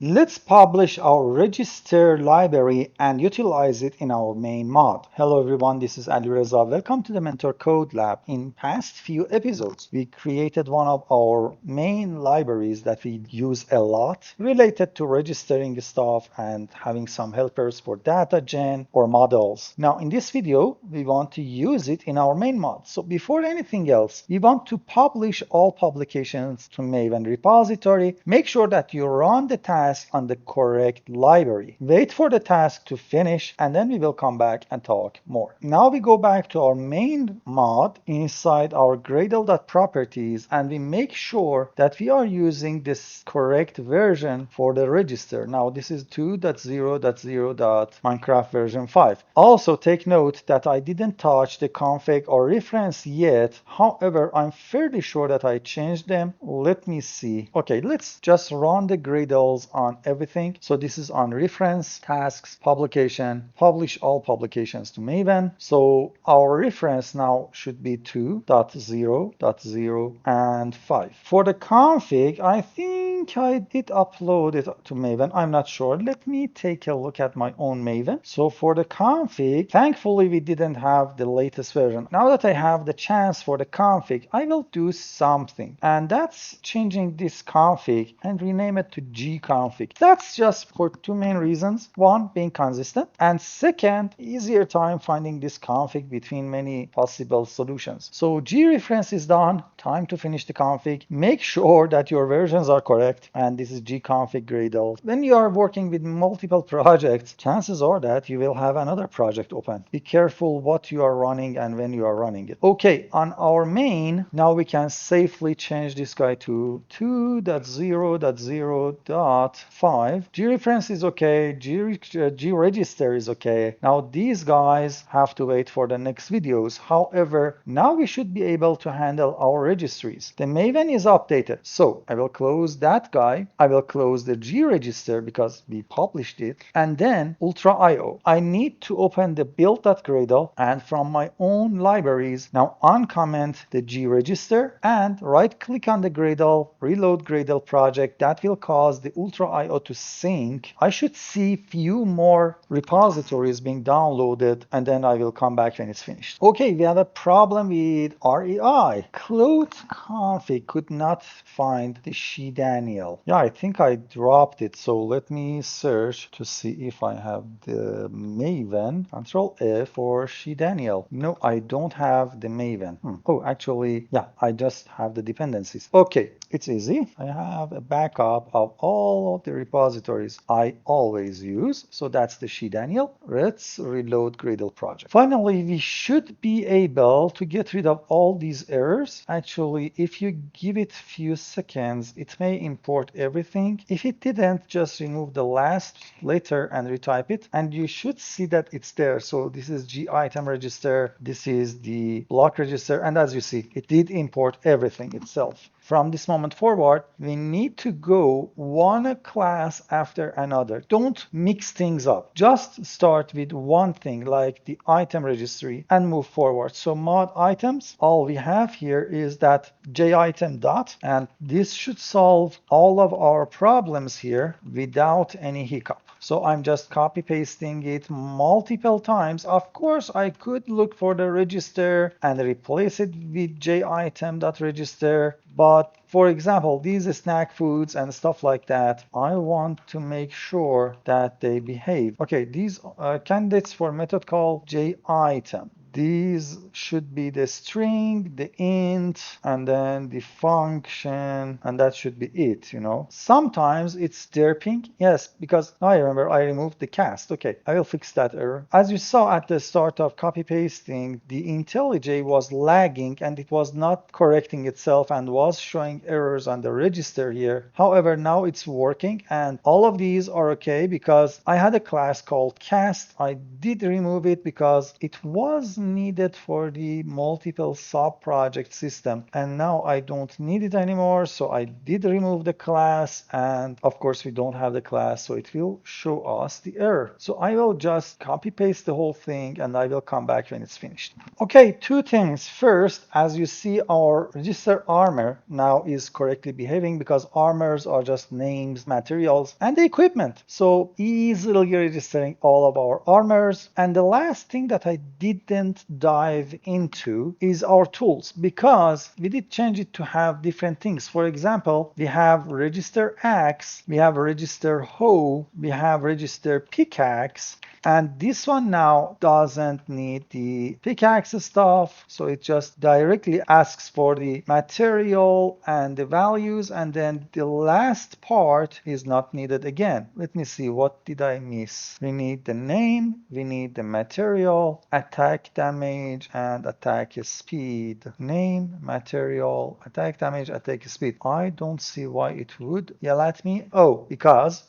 Let's publish our register library and utilize it in our main mod. Hello everyone, this is JiRegister. Welcome to the Mentor Code Lab. In past few episodes, we created one of our main libraries that we use a lot related to registering stuff and having some helpers for data gen or models. Now in this video, we want to use it in our main mod. So before anything else, we want to publish all publications to Maven repository. Make sure that you run the task on the correct library. Wait for the task to finish and then we will come back and talk more. Now we go back to our main mod inside our Gradle.properties and we make sure that we are using this correct version for the register. Now this is 2.0.0.minecraft version 5. Also take note that I didn't touch the config or reference yet. However, I'm fairly sure that I changed them. Let me see. Okay, let's just run the Gradles on everything. So this is on reference, tasks, publication, publish all publications to Maven. So our reference now should be 2.0.0 and 5. For the config, I think I did upload it to Maven. I'm not sure. Let me take a look at my own Maven. So for the config, thankfully we didn't have the latest version. Now that I have the chance for the config, I will do something. And that's changing this config and rename it to gconfig. That's just for two main reasons. One, being consistent. And second, easier time finding this config between many possible solutions. So G-reference is done. Time to finish the config. Make sure that your versions are correct. And this is gconfig Gradle. When you are working with multiple projects, chances are that you will have another project open. Be careful what you are running and when you are running it. Okay, on our main, now we can safely change this guy to 2.0.0.5. G-reference is okay. JiRegister is okay. Now these guys have to wait for the next videos. However, now we should be able to handle our registries. The Maven is updated. So I will close that guy. I will close the JiRegister because we published it. And then Ultra.io. I need to open the build.gradle and from my own libraries now uncomment the JiRegister and right click on the Gradle, reload Gradle project. That will cause the Ultra.io to sync. I should see few more repositories being downloaded and then I will come back when it's finished. Okay, we have a problem with REI. Cloth config could not find the She Daniel. Yeah, I think I dropped it. So let me search to see if I have the Maven. Control F for She Daniel. No, I don't have the Maven. Oh, actually, yeah, I just have the dependencies. Okay, it's easy. I have a backup of all of the repositories I always use. So that's the She Daniel. Let's reload Gradle project. Finally, we should be able to get rid of all these errors. Actually, if you give it few seconds, it may import everything. If it didn't, just remove the last letter and retype it. And you should see that it's there. So this is G item register. This is the block register. And as you see, it did import everything itself. From this moment forward, we need to go one class after another. Don't mix things up. Just start with one thing like the item registry and move forward. So mod items, all we have here is that jitem dot, and this should solve all of our problems here without any hiccup. So I'm just copy pasting it multiple times. Of course, I could look for the register and replace it with jitem.register. But for example, these snack foods and stuff like that, I want to make sure that they behave. Okay, these candidates for method called jitem. These should be the string, the int, and then the function, and that should be it, you know. Sometimes it's derping, yes, because I remember I removed the cast. Okay, I will fix that error. As you saw at the start of copy pasting, the IntelliJ was lagging and it was not correcting itself and was showing errors on the register here. However, now it's working and all of these are okay because I had a class called cast. I did remove it because it was needed for the multiple sub-project system, and now I don't need it anymore. So I did remove the class, and of course we don't have the class, so it will show us the error. So I will just copy paste the whole thing, and I will come back when it's finished. Okay, two things. First, as you see, our register armor now is correctly behaving because armors are just names, materials, and the equipment. So easily registering all of our armors. And the last thing that I didn't dive into is our tools, because we did change it to have different things. For example, we have register axe, we have register hoe, we have register pickaxe, and this one now doesn't need the pickaxe stuff, so it just directly asks for the material and the values, and then the last part is not needed again. Let me see, what did I miss? We need the name, we need the material, attack damage, and attack speed. Name, material, attack damage, attack speed. I don't see why it would yell at me. Oh, because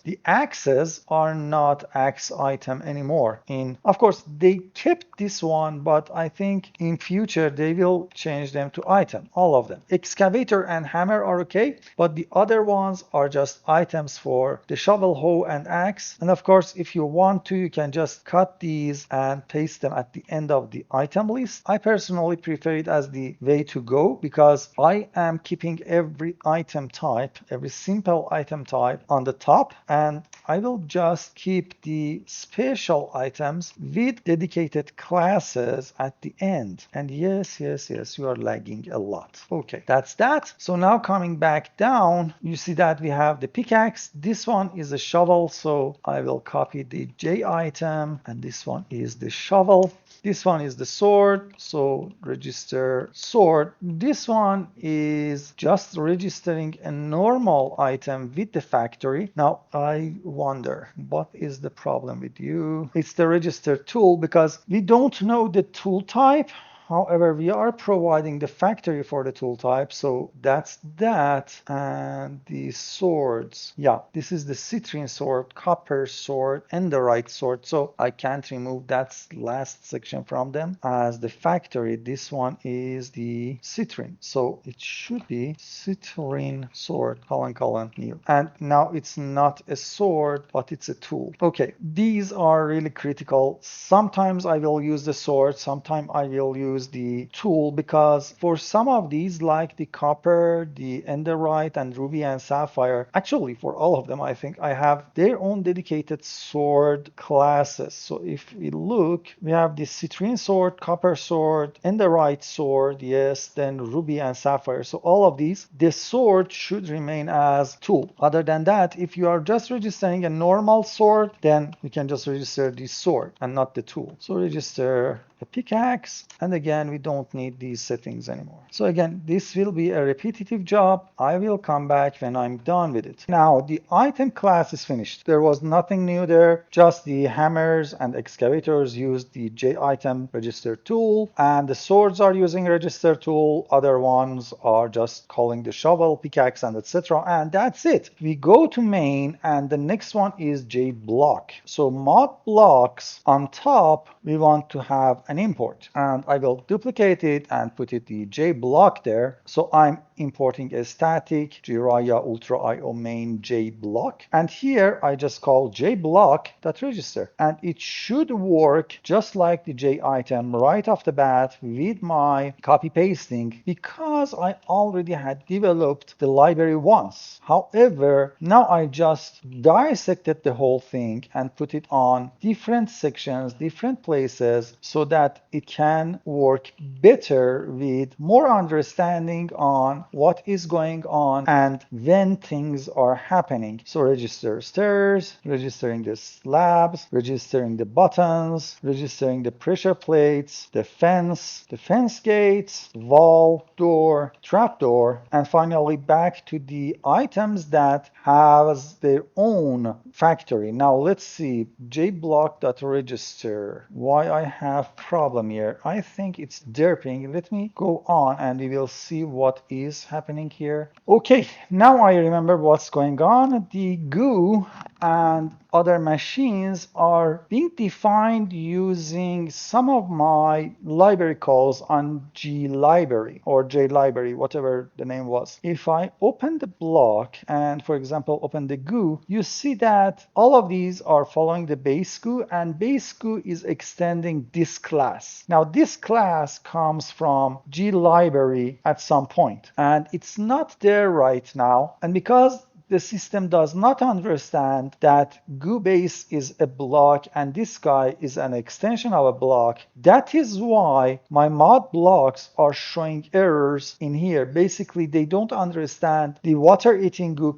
the axes are not axe item anymore. Of course, they kept this one, but I think in future they will change them to item, all of them. Excavator and hammer are okay, but the other ones are just items for the shovel, hoe, and axe. And of course, if you want to, you can just cut these and paste them at the end of the item list. I personally prefer it as the way to go, because I am keeping every item type, every simple item type on the top, and I will just keep the special items with dedicated classes at the end. And yes, you are lagging a lot. Okay, that's that. So now coming back down, you see that we have the pickaxe. This one is a shovel, so I will copy the J item, and this one is the shovel. This one is the sword, so register sword. This one is just registering a normal item with the factory. Now I wonder, what is the problem with you? It's the register tool, because we don't know the tool type. However, we are providing the factory for the tool type, so that's that. And the swords, yeah, this is the citrine sword, copper sword, and the right sword, so I can't remove that last section from them. As the factory, this one is the citrine, so it should be citrine sword, : new. And now it's not a sword, but it's a tool. Okay, these are really critical. Sometimes I will use the sword, sometimes I will use the tool, because for some of these, like the copper, the enderite, and ruby and sapphire, actually for all of them, I think I have their own dedicated sword classes. So if we look, we have the citrine sword, copper sword, enderite sword, yes, then ruby and sapphire. So all of these, the sword should remain as tool. Other than that, if you are just registering a normal sword, then you can just register the sword and not the tool. So register a pickaxe, and again, we don't need these settings anymore. So again, this will be a repetitive job. I will come back when I'm done with it. Now the item class is finished. There was nothing new there, just the hammers and excavators used the J item register tool, and the swords are using register tool. Other ones are just calling the shovel, pickaxe, and etc. And that's it. We go to main, and the next one is J block. So mod blocks on top, we want to have an import, and I will duplicate it and put it the J block there. So I'm importing a static JiRegister Ultra IO main J block, and here I just call J block.register, and it should work just like the J item right off the bat with my copy pasting, because I already had developed the library once. However, now I just dissected the whole thing and put it on different sections, different places, so that it can work better with more understanding on what is going on and when things are happening. So register stairs, registering the slabs, registering the buttons, registering the pressure plates, the fence gates, wall, door, trapdoor, and finally back to the items that has their own factory. Now let's see, jblock.register. Why I have problem here? I think it's derping. Let me go on and we will see what is happening here. Okay, now I remember what's going on. The goo and other machines are being defined using some of my library calls on JLibrary or JLibrary, whatever the name was. If I open the block and, for example, open the GUI, you see that all of these are following the base GUI, and base GUI is extending this class. Now, this class comes from JLibrary at some point, and it's not there right now. And because the system does not understand that GUBase is a block and this guy is an extension of a block. That is why my mod blocks are showing errors in here. Basically, they don't understand the water eating GU :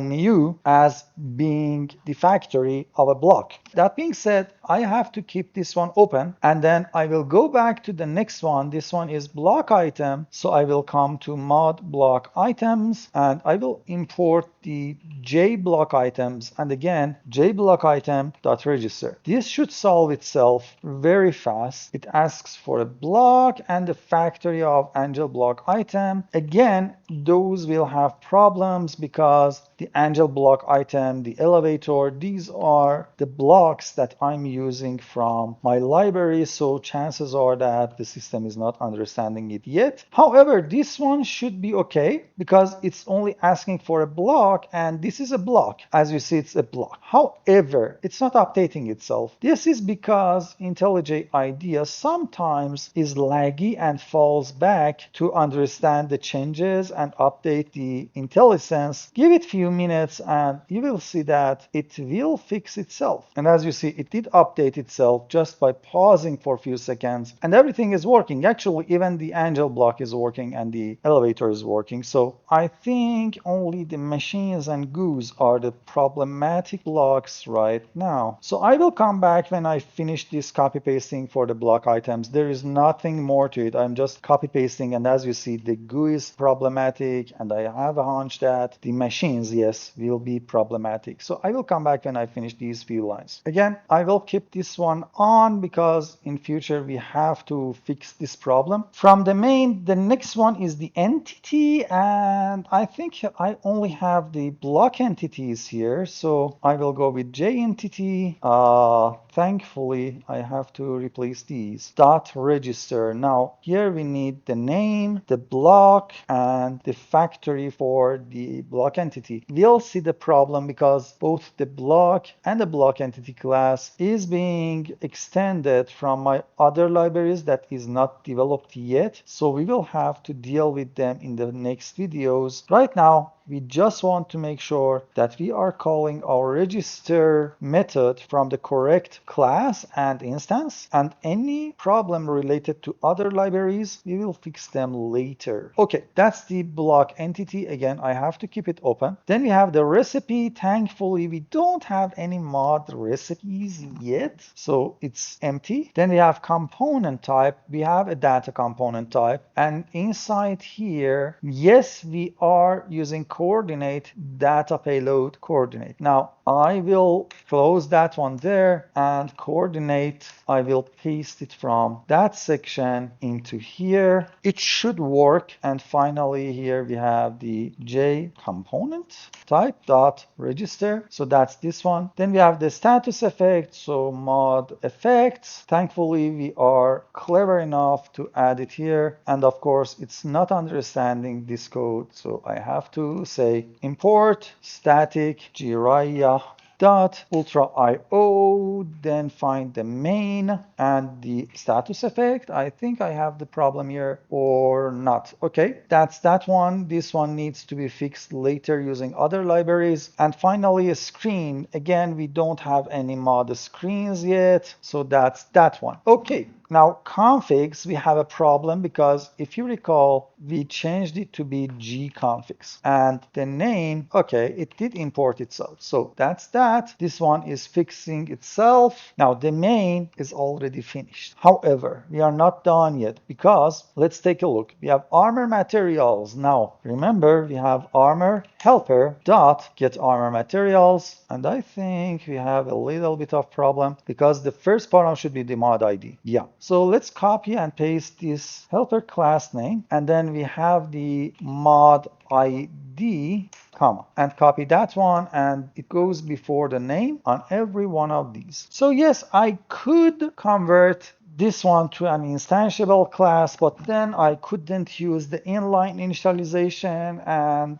new as being the factory of a block. That being said, I have to keep this one open, and then I will go back to the next one. This one is block item. So I will come to mod block items, and I will import the J block items, and again JBlock item.register. This should solve itself very fast. It asks for a block and the factory of Angel block item. Again, those will have problems because the Angel block item, the elevator, these are the blocks that I'm using from my library, so chances are that the system is not understanding it yet. However, this one should be okay because it's only asking for a block, and this is a block. As you see, it's a block. However, it's not updating itself. This is because IntelliJ IDEA sometimes is laggy and falls back to understand the changes and update the IntelliSense. Give it a few minutes and you will see that it will fix itself. And as you see, it did update itself just by pausing for a few seconds, and everything is working. Actually, even the Angel block is working and the elevator is working. So I think only the machines and GUIs are the problematic blocks right now. So I will come back when I finish this copy pasting for the block items. There is nothing more to it. I'm just copy pasting, and as you see, the GUI is problematic, and I have a hunch that the machines, yes, will be problematic. So I will come back when I finish these few lines. Again, I will keep this one on because in future we have to fix this problem. From the main, the next one is the entity, and I think I only have the block entities here, so I will go with J entity. Thankfully, I have to replace these. .register. Now, here we need the name, the block, and the factory for the block entity. We'll see the problem because both the block and the block entity class is being extended from my other libraries that is not developed yet. So we will have to deal with them in the next videos. Right now, we just want to make sure that we are calling our register method from the correct class and instance, and any problem related to other libraries, we will fix them later. Okay, that's the block entity. Again, I have to keep it open. Then we have the recipe. Thankfully, we don't have any mod recipes yet, so it's empty. Then we have component type. We have a data component type, and inside here, yes, we are using coordinate data payload coordinate. Now I will close that one there, and coordinate, I will paste it from that section into here. It should work. And finally here we have the J component type dot register. So that's this one. Then we have the status effect, so mod effects. Thankfully we are clever enough to add it here, and of course it's not understanding this code, so I have to say import static jiraya dot ultra io, then find the main and the status effect. I think I have the problem here or not. Okay, that's that one. This one needs to be fixed later using other libraries. And finally, a screen. Again, we don't have any mod screens yet, so that's that one. Okay. Now configs, we have a problem because if you recall, we changed it to be gconfigs, and the name, okay, it did import itself. So that's that. This one is fixing itself. Now the main is already finished. However, we are not done yet because let's take a look. We have armor materials. Now remember, we have armor helper dot get armor materials, and I think we have a little bit of problem because the first param should be the mod ID. Yeah. So let's copy and paste this helper class name, and then we have the mod ID, comma, and copy that one, and it goes before the name on every one of these. So yes, I could convert this one to an instantiable class, but then I couldn't use the inline initialization, and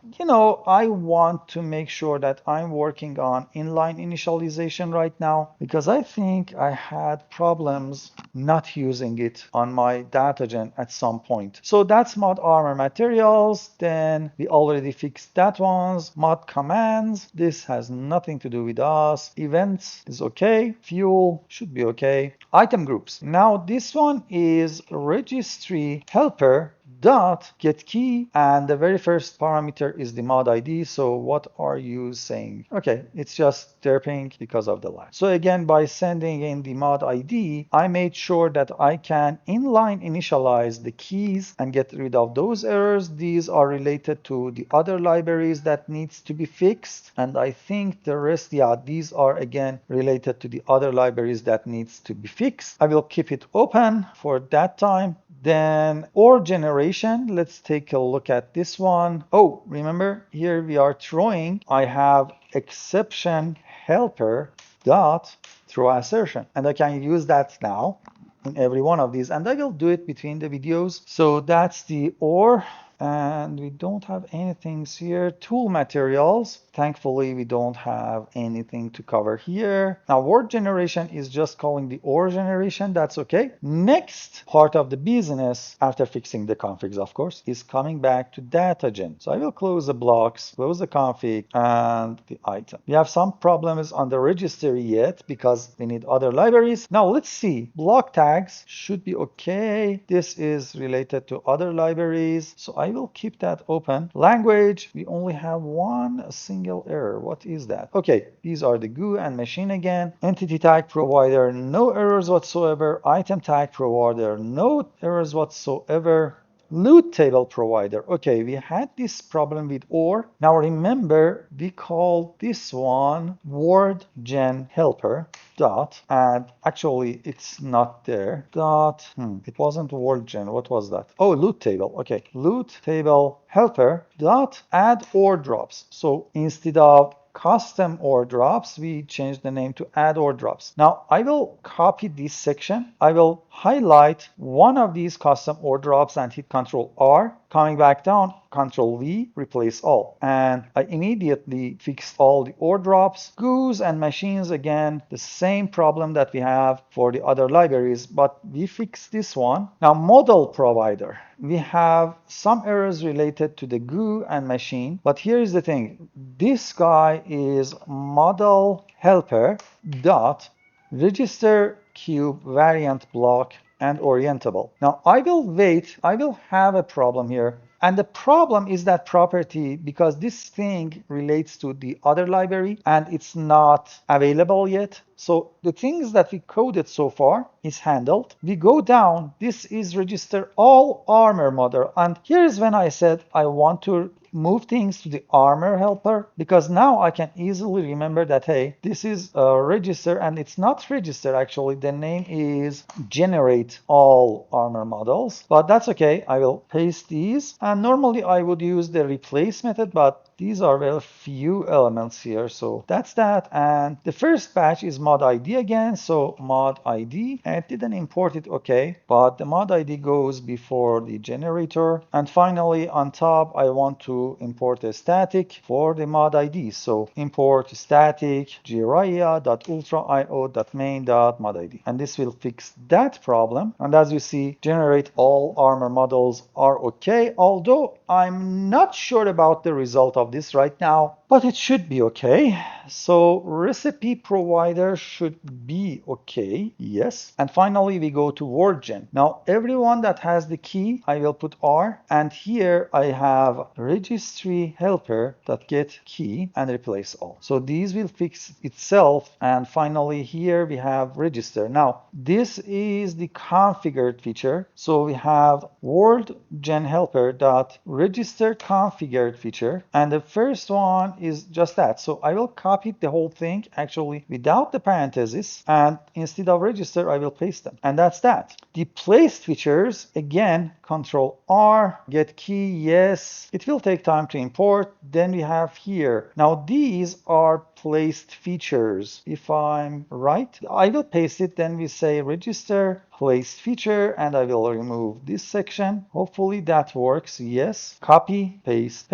I want to make sure that I'm working on inline initialization right now, because I think I had problems not using it on my datagen at some point. So that's mod armor materials. Then we already fixed that ones. Mod commands, this has nothing to do with us. Events is okay. Fuel should be okay. Item groups, now this one is registry helper dot get key, and the very first parameter is the mod ID. So what are you saying? Okay, it's just derping because of the lag. So again, by sending in the mod ID, I made sure that I can inline initialize the keys and get rid of those errors. These are related to the other libraries that needs to be fixed, and I think the rest, yeah, these are again related to the other libraries that needs to be fixed. I will keep it open for that time. Then OR generation, let's take a look at this one. Oh, remember here we are throwing, I have exception helper dot throw assertion, and I can use that now in every one of these, and I will do it between the videos. So that's the OR, and we don't have anything here. Tool materials, thankfully we don't have anything to cover here. Now word generation is just calling the OR generation, that's okay. Next part of the business, after fixing the configs of course, is coming back to datagen. So I will close the blocks, close the config, and the item. We have some problems on the registry yet because we need other libraries. Now let's see, block tags should be okay. This is related to other libraries, so I will keep that open. Language, we only have one single error. What is that? Okay, these are the GUI and machine again. Entity tag provider, no errors whatsoever. Item tag provider, no errors whatsoever. Loot table provider. Okay, we had this problem with OR. Now remember, we call this one word gen helper dot, and actually it's not there. Dot, it wasn't word gen. What was that? Oh, loot table. Okay, loot table helper dot add OR drops. So instead of custom OR drops, we change the name to add OR drops. Now I will copy this section. I will highlight one of these custom OR drops and hit Ctrl R. Coming back down, Ctrl V, replace all. And I immediately fixed all the OR drops. GUIs and machines, again, the same problem that we have for the other libraries, but we fixed this one. Now model provider, we have some errors related to the GUI and machine, but here is the thing. This guy is model helper dot register cube variant block and orientable. Now I will wait, I will have a problem here. And the problem is that property, because this thing relates to the other library and it's not available yet. So the things that we coded so far is handled. We go down, this is register all armor model. And here's when I said I want to move things to the armor helper, because now I can easily remember that, hey, this is a register and it's not register actually. The name is generate all armor models, but that's okay. I will paste these, and normally I would use the replace method, but these are very few elements here, so that's that. And the first batch is mod ID again, so mod ID, and it didn't import it, okay, but the mod ID goes before the generator. And finally on top I want to import a static for the mod ID, so import static jiraya.ultraio.main.mod ID, and this will fix that problem. And as you see, generate all armor models are okay, although I'm not sure about the result of this right now, but it should be okay. So recipe provider should be okay, yes. And finally we go to word gen. Now everyone that has the key, I will put R, and here I have registry helper that get key and replace all. So these will fix itself. And finally here we have register. Now this is the configured feature. So we have word gen helper dot register configured feature, and the first one is just that. So I will copy the whole thing actually without the parentheses, and instead of register, I will paste them. And that's that. The placed features, again, Control R, get key, yes. It will take time to import. Then we have here. Now these are placed features. If I'm right, I will paste it. Then we say register, placed feature, and I will remove this section. Hopefully that works. Yes. Copy, paste,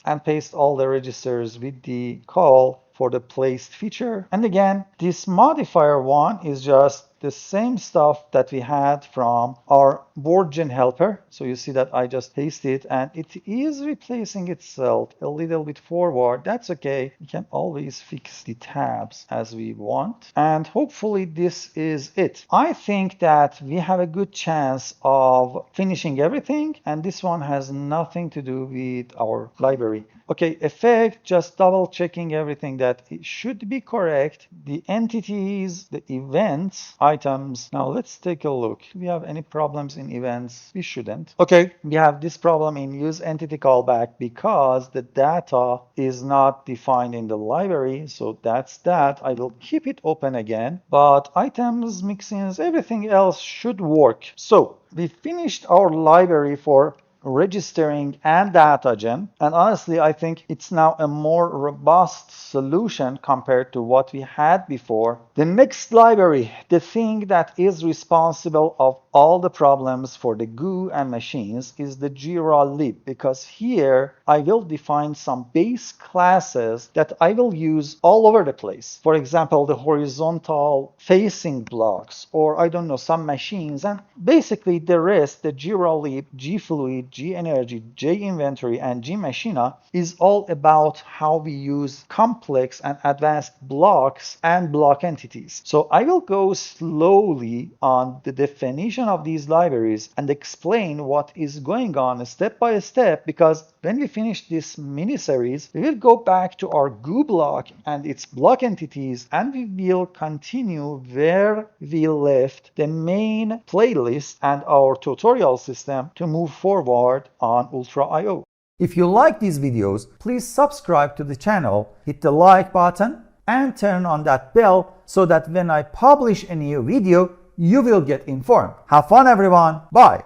and paste all the registers with the call for the placed feature. And again, this modifier one is just the same stuff that we had from our board gen helper. So you see that I just paste it and it is replacing itself a little bit forward. That's okay. We can always fix the tabs as we want. And hopefully this is it. I think that we have a good chance of finishing everything, and this one has nothing to do with our library. Okay, effect, just double checking everything that it should be correct. The entities, the events, items. Now let's take a look. Do we have any problems in events? We shouldn't. Okay, we have this problem in use entity callback because the data is not defined in the library. So that's that. I will keep it open again. But items, mixins, everything else should work. So we finished our library for registering and data gen, and honestly I think it's now a more robust solution compared to what we had before. The next library, the thing that is responsible of all the problems for the GUI and machines, is the JiReLib, because here I will define some base classes that I will use all over the place. For example, the horizontal facing blocks, or I don't know, some machines, and basically the rest, the JiReLib, JFluid, JEnergy, JInventory, and JMachina is all about how we use complex and advanced blocks and block entities. So I will go slowly on the definition of these libraries and explain what is going on step by step, because when we finish this mini series, we will go back to our GUI block and its block entities, and we will continue where we left the main playlist and our tutorial system to move forward on Ultra.io. If you like these videos, please subscribe to the channel, hit the like button, and turn on that bell so that when I publish a new video, you will get informed. Have fun everyone, bye!